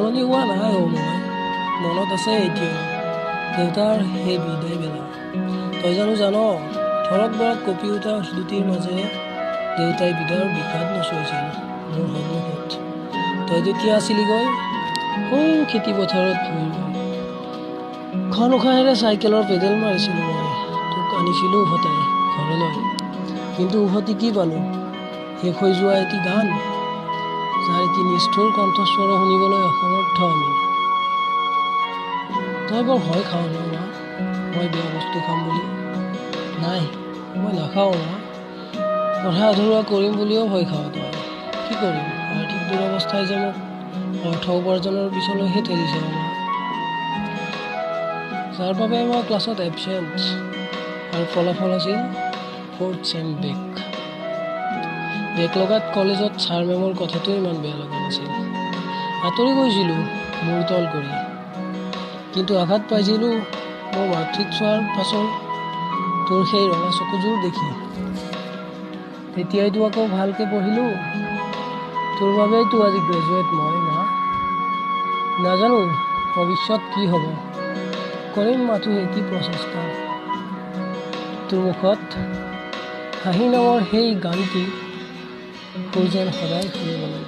সলনি হোৱা নাই মই মনত আছে এতিয়া দেউতাৰ সেই বিদায় বেলা তই জানো জান ধৰক বৰক কঁপি উঠা শ্ৰুতিৰ মাজেৰে দেউতাই বিদায়ৰ বিষাদ নচুৱাইছিল মোৰ সন্মুখত তই যেতিয়া আছিলিগৈ সৌ খেতি পথাৰত ভুই খন উশাহেৰে চাইকেলৰ পেডেল মাৰিছিলোঁ মই তোক আনিছিলোঁ উভতাই ঘৰলৈ কিন্তু উভতি কি পালোঁ শেষ হৈ যোৱা এটি গান যাৰ এটি নিষ্ঠুৰ কণ্ঠস্বৰ শুনিবলৈ অসমৰ্থ আমি তই বৰ ভয় খাওঁ ন মা মই বেয়া বস্তু খাম বুলি নাই মই নাখাওঁ মা পঢ়া আধৰুৱা কৰিম বুলিও ভয় খাওঁ তই কি কৰিম আৰ্থিক দুৰৱস্থাই যে মোক অৰ্থ উপাৰ্জনৰ পিছলৈহে ঠেলিছে মা যাৰ বাবে মই ক্লাছত এবচেণ্ট আৰু ফলাফল আছিল 4th চেম বেক লগাত কলেজত ছাৰ মেমৰ কথাটো ইমান বেয়া লগা নাছিল আঁতৰি গৈছিলোঁ মূৰ তল কৰি কিন্তু আঘাত পাইছিলোঁ মোৰ মাৰ্কশ্বীট চোৱাৰ পাছৰ তোৰ সেই ৰঙা চকুযোৰ দেখি তেতিয়াইতো আকৌ ভালকৈ পঢ়িলোঁ তোৰ বাবেইতো আজি গ্ৰেজুৱেট মই মা নাজানো ভৱিষ্যত কি হ'ব কৰিম মাথো এটি প্ৰচেষ্টা তোৰ মুখত হাঁহি নামৰ সেই গানটি সুৰ যেন সদায় শুনিব লাগে